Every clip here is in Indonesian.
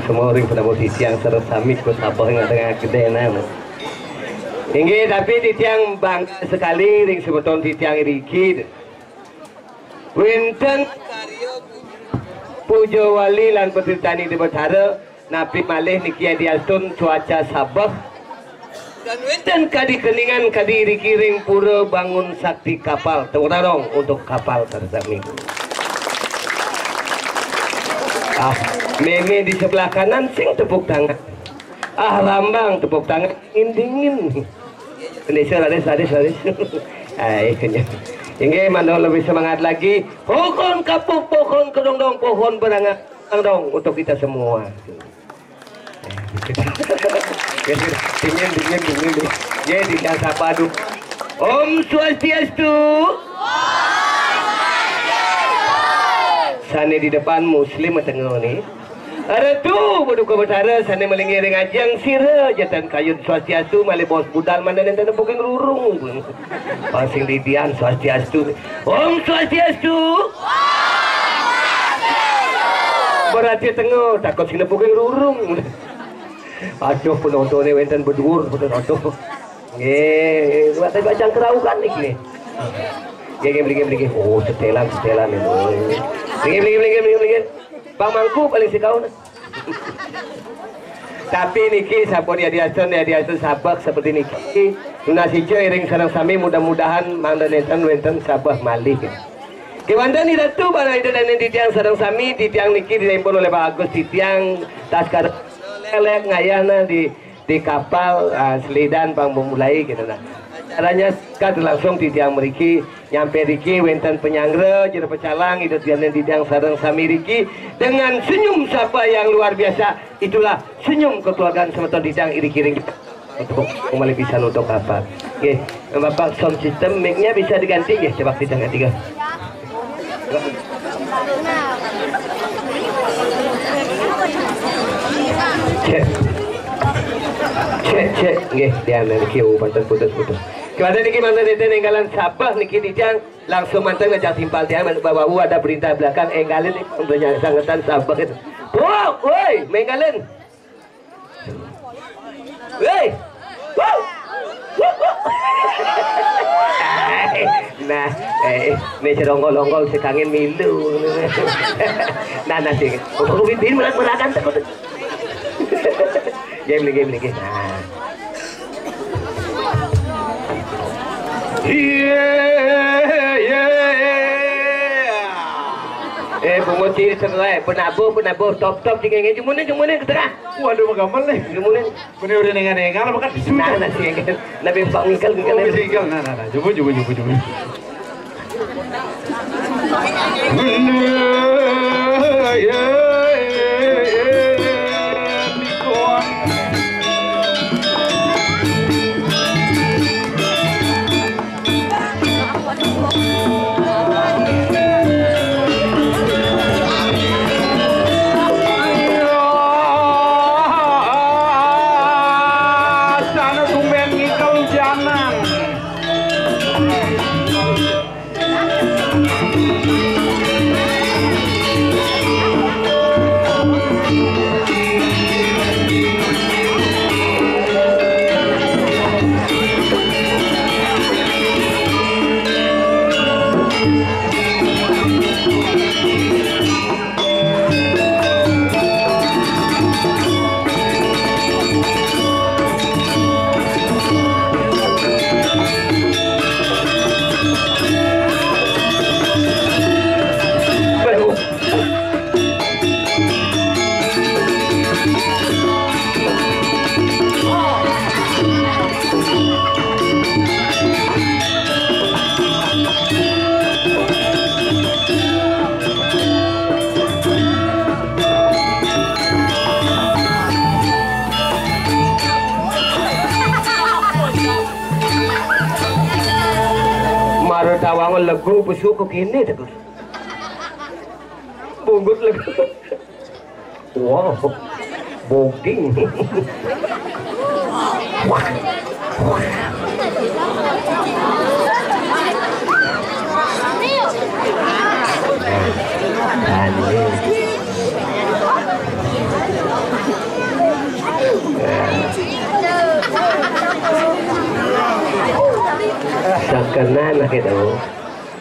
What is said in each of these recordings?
Semua orang pada posisi yang seresami ku sabah yang tengah gede nama. Inggih tapi di tiang bang sekali ring sebuton di tiang iriki. Winten Pujo Wali lan Petritani di Betara Nabi malih niki diastun cuaca sabah dan winten kadi keningan kadi iriki ring pura bangun sakti kapal tepuk tangan untuk kapal tersami. Meme di sebelah kanan sing tepuk tangan. Lambang tepuk tangan dingin. Indonesia hadis. Inggih mandor lebih semangat lagi. Pohon kapuk pohon kedong-dong pohon berangan dong untuk kita semua. Dingin. Jadi jangan sapa dulu. Om Swastiastu. Sana di depan muslim tengah ni. Ada tu berduka besar sana melingkir dengan ajang sira jatan kayun Swastiastu malih bos budal mana nanti bukan rurung. Pasing didian Swastiastu. Om Swastiastu. Berarti tengah takut sing bukan rurung. Aduh penontonnya wenten berdur penonton. Buat bacang keraukan ni. Beli. Oh setelan itu. Beli. Bang Mangku paling si kau. Tapi niki sampun ya diasun sabak seperti niki. Nasi iring sareng sami mudah-mudahan mangda wenten sabah malih. Kiwanda ni datu bana ida dan di tiang sareng sami di tiang niki diimpun oleh Pak Agus di tiang taskar lelek ngayana di kapal selidan bang memulai gitu nah. Caranya kad langsung di tiang meriki nyampe riki wenten penyangre jadi pecalang itu tiang di tiang sareng sami riki dengan senyum sapa yang luar biasa. Itulah senyum kekeluargaan semeton di tiang iri-kiring untuk kembali bisa untuk apa. Oke, Bapak sound system mic-nya bisa diganti ya, coba kita ganti kan. Cek, nggih, dia niki panten putus-putus. Kepada niki mantan itu ninggalan Sabah niki dijang langsung mantan ngajak timpal tiang bahwa ada perintah belakang enggalin untuk yang sangetan Sabah itu. Wow, woi, menggalin. Woi. Wow. Nah, ini serongol-ongol sekangin milu. Nah, nasi. Untuk bikin melak-melakan takut. Game lagi. Nah. Bungo ciri serai penabuh top cingenge jumune ke tengah. Waduh magamal nih. Jumune. Bener udah nengan makan bisu. Nah sih nabi pak ngikal. Nah. Coba. sawangan legu besuk kok gini terus. Bunggut legu. Wow. Booking. Sakenan lah gitu.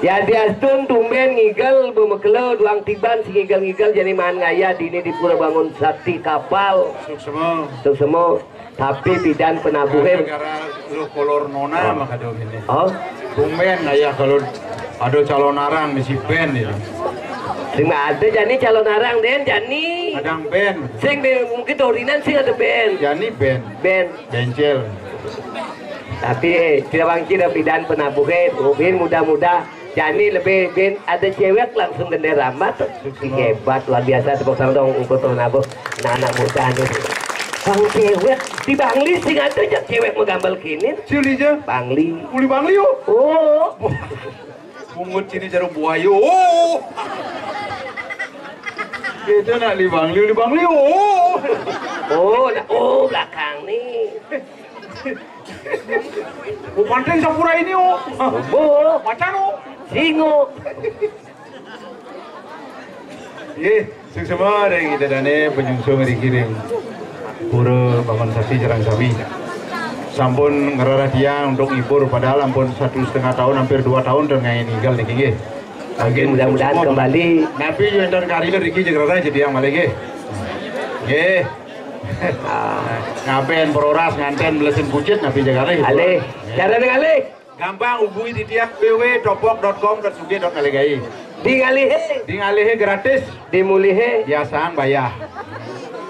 Ya diastun tumben ngigel bumekelo duang tiban si ngigel-ngigel jadi man ngaya dini di pura bangun sakti kapal. Suksemo. Tapi bidan penabuhin. Gara lu kolor nona maka do gini. Oh. Tumben ngaya kalau ada calon arang misi ben itu. Terima ada jani calon arang den jani. Kadang ben. Sing mungkin torinan sing ada ben. Jani ben. Ben. Bencel. Tapi tidak bangkit bidan penabuhin. Ubin muda-muda. Jani lebih ben ada cewek langsung gede rambut. Hebat luar biasa tepuk tangan dong untuk penabuh anak muda nih. Bang cewek di Bangli sing ada jak cewek mau gambar kini. Cili aja. Bangli. Uli Bangli yo. Oh. Mungut sini jarum buayo. Oh. Kita nak li Bangli oh. Oh belakang nih. Panteng Sapura ini oh. Oh, Macan oh. singo. Sing semua ada kita dane penyungsung dikirim. Pura bangun saksi jarang sabi. Sampun ngerarah dia untuk ibur padahal ampun 1,5 tahun hampir 2 tahun dengan ninggal niki nggih. Lagi mudah-mudahan kembali. Nabi yo enten karile riki jeung rarah jadi yang malih nggih. Nggih. Ngapen peroras nganten melesin bucit nabi jagaleh. Ale, cara ngalih. Gampang hubungi di tiap www.topok.com.sug.ngalih. Di ngalihe, Di ngalih gratis, di mulihe. biasaan bayar.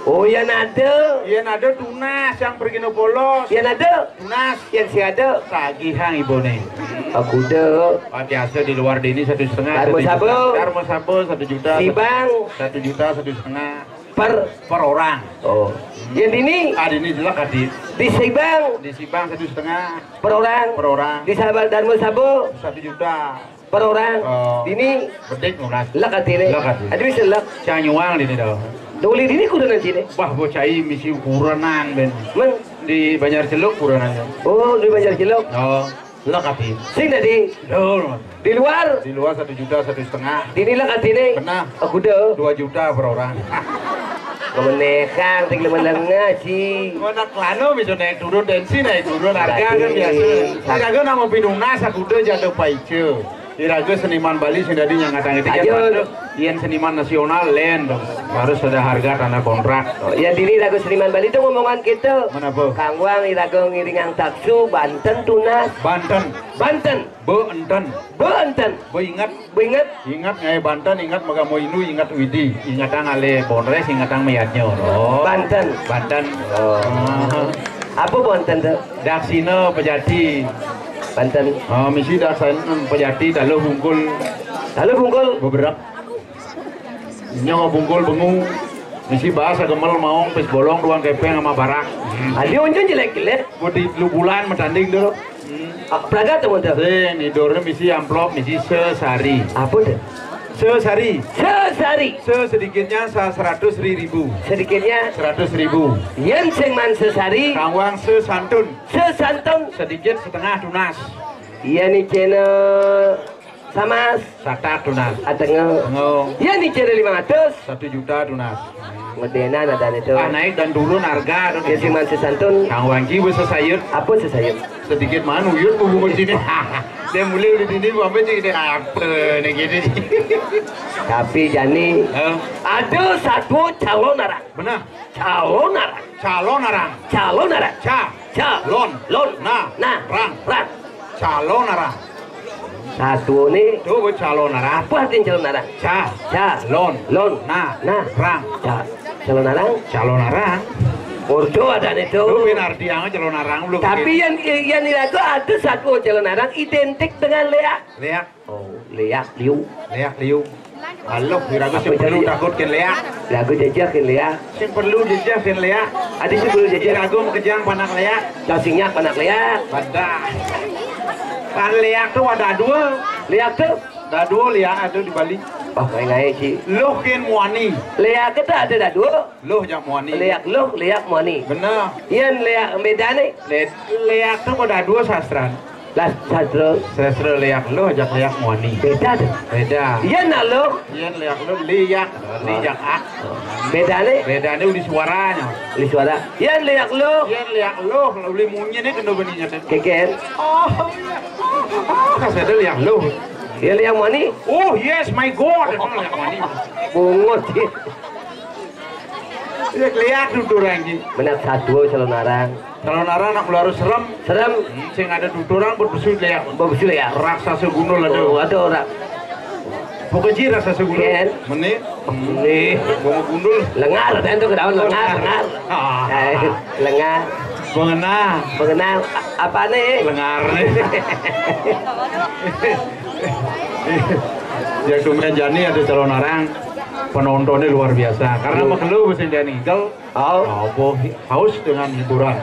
Oh ya nade, Iya ada tunas yang pergi no polos. ya nade, Tunas yang si ada. tagihan ibune. Aku de. Biasa di luar dini 1,5. Darmo Sabo. Darmo Sabo 1 juta. Si bang 1 juta 1,5 per orang. Oh, yang ini Ini jelas kadit. di Sibang Di Sibang 1,5 per orang. per orang. Di sahabat Darmo Sabo 1 juta. per orang. Oh. Ini Bedek ngulas. lak atine. Lak atine. Ada bisa lak. Canyuang di dah. Doli ini kudu nanti nih. Wah bocah ini misi ukuran ben. Men, Di Banjar Celuk ukuran. oh di Banjar Cilok. Oh, lak kadit. Sing tadi Dol. di luar. Di luar 1 juta 1,5. Di lak atine. Benar. Aku de. 2 juta per orang. Kemenekang tinggal melengah sih. Mana klano bisa naik turun tensi naik turun harga kan biasa. Harga nama pinunas aku udah jatuh paice. Iraga seniman Bali sudah dinyatakan Ayo. Ian seniman nasional lain dong. Harus ada harga tanda kontrak. Oh, ya diri lagu seniman Bali itu ngomongan kita. Mana bu? Kangwang iraga ngiringang taksu Banten tunas. Banten, Banten, Beenten, Banten. Ingat, Ingat ingat ngai Banten, ingat Magamoinu, ingat Widi, ingat ale Bonres, ingat Mayatnya. Oh, Banten. Banten. Oh. Apa Banten tuh? Daksina Pejati. Banten. Oh, misi Daksina Pejati dalu bungkul Lalu bungkul. beberapa. Nyawa bungkul bengu. Misi bahasa gemel maung pes bolong ruang kepeng sama barak. Adi onjon jelek-jelek. Budi lu bulan metanding dulu. Praga tuh tuh. Ini dornya misi amplop misi sesari. Apa tuh? Sesari. Sesari. Sedikitnya 100.000. Sedikitnya 100.000. yen sing man sesari. Kawang sesantun. Sesantun. Sedikit setengah tunas. Iya nih channel sama Satak tunas. atengel. Ngong. Iya nih channel 500. 1 juta tunas. Ngedenan ada itu. Naik dan turun harga. Ya sing man sesantun. Kawang ki wis sesayut. Apa sesayut? Sedikit manu yut bubung sini. Dia mulai udah sini sampai jadi apa nih gini. Tapi Jani ada satu calon arang. Benar. Calon arang. Calon arang. Calon arang. Lon. Lon. Nah. Rang. Calon arang. Satu nih. Tuh buat calon arang. Apa artinya calon arang? Lon. Lon. Nah. Nah. Rang. Calon arang. Calon arang. Ordo ada itu. Lu benar dia calon arang lu. Tapi yang itu ada satu calon arang identik dengan Lea. Leak. Oh, Lea Liu. Leak liu. Halo, kira-kira sih perlu takut ke leak. Lagu jajakin Lea. Sing perlu dijasin leak. Ada sih perlu jajak. Kira-kira mau kejang panak leak. Cacingnya panak Lea. Pada. Pan leak tuh ada dua. Liak tuh. Dadu liang ada di Bali. Oh, ngai sih. Loh ken muani. Liak kita ada dadu. Loh jak muani. Liak loh, liak muani. Bener. Ian liak beda nih. Liak tuh kok dadu sastran. Las sastro. Sastra liak loh jak liak muani. Beda tuh. Beda. Ian nalo. Iyan liak loh liak ak. Beda nih. Bedanya udah suaranya. Di suara. Ian liak loh. Iyan liak loh uli munyi nih kena beninya teh. Keken. Oh. Kasih liak loh. Ian liak muani. Oh yes my god. Liak muani. Bungut sih. Liak duduran gitu. Benar satu calon narang. Kalau nara anak ular serem. Serem. Sing ada duduran berbesul liak. Bagus ya. Raksasa gunung ada. Oh, ada orang. Pokoknya raksasa gunung. Ken. Menit. Nih. Bunga gundul. Lengar, tentu ke daun lengar. Lengar. Mengenal. Mengenal apa nih? Lengar nih. Ya cuma Jani ada calon orang penontonnya luar biasa karena makelu mesin Jani Gal. Oh. Haus dengan hiburan.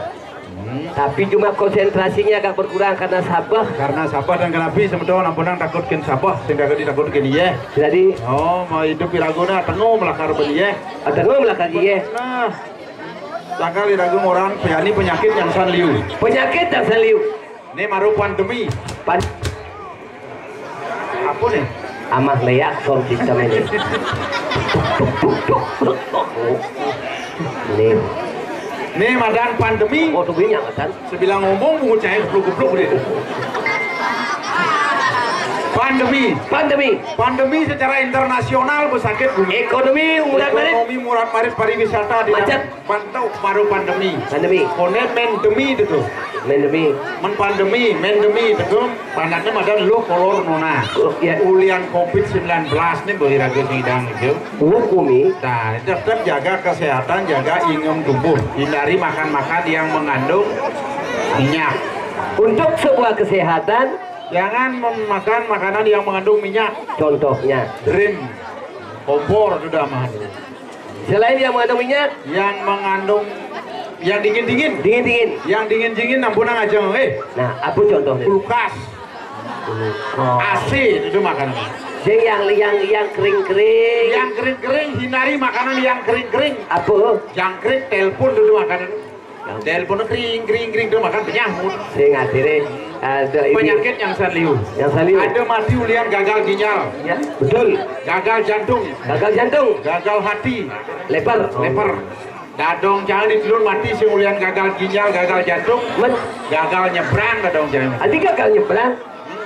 Tapi cuma konsentrasinya agak berkurang karena sabah. Karena sabah dan kenapi semeton ampunang takutkan sabah sehingga ditakutkan iya. Jadi. Oh mau hidup piraguna tengok melakar beliye. Tengok melakar iya. Nah. Sangka diragung orang penyakit yang sanliu. Penyakit yang sanliu. Ini maru pandemi. Apa nih? Amah leyak sound system ini. Nih madan pandemi. Oh tuh banyak kan? Sebilang ngomong bungu cair geblok deh. Pandemi secara internasional bersakit bumi. Ekonomi murah marit pariwisata di pantau baru pandemi. Konen mendemi itu. Pandemi itu pandatnya madan lo kolor nona. Ulian COVID-19 nih beriraga sidang itu. Hukumi. Nah, tetap jaga kesehatan, jaga ingem tubuh, hindari makan yang mengandung minyak. Untuk sebuah kesehatan. Jangan memakan makanan yang mengandung minyak. Contohnya Dream, kompor sudah mah. Selain yang mengandung minyak, yang mengandung yang dingin. Yang dingin ampunan aja Nah, apa contohnya? Kulkas. AC itu makanan. Yang kering-kering. Yang kering-kering hindari makanan yang kering-kering. Apa? Jangkrik, telepon itu makanan. Telepon kering itu makan penyahut. Sing akhirnya ada penyakit yang sanliu. Ada mati ulian gagal ginjal. Ya, betul. Gagal jantung. Gagal hati. Leper. Dadong jangan ditidur mati si ulian gagal ginjal, gagal jantung. Gagal nyebrang dadong jangan. Adi gagal nyebrang.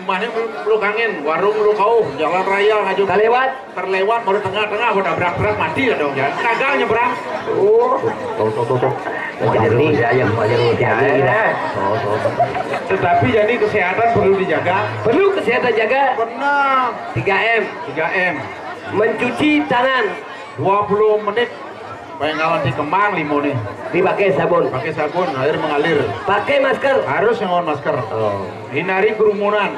Mana lu kangen warung lu kau jalan raya ngaju terlewat baru tengah udah berak mati dadong jangan. Gagal nyebrang. Oh. Tetapi jadi kesehatan perlu dijaga. Benar. 3M. Mencuci tangan 20 menit. Pengawan di kembang limone. Dipakai sabun. Air mengalir. Pakai masker. Harus ngon masker. Oh. Hindari kerumunan.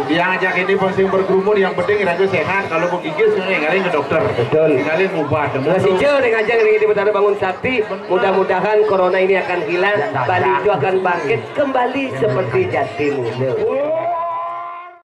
Dia ngajak ini penting berkerumun yang penting ragu sehat. Kalau mau gigit ngalin ke dokter. Betul. Ngalin obat. Masih jauh ngajak di Betara Bangun Sakti. Mudah-mudahan corona ini akan hilang. Bali itu akan bangkit kembali seperti jati muda.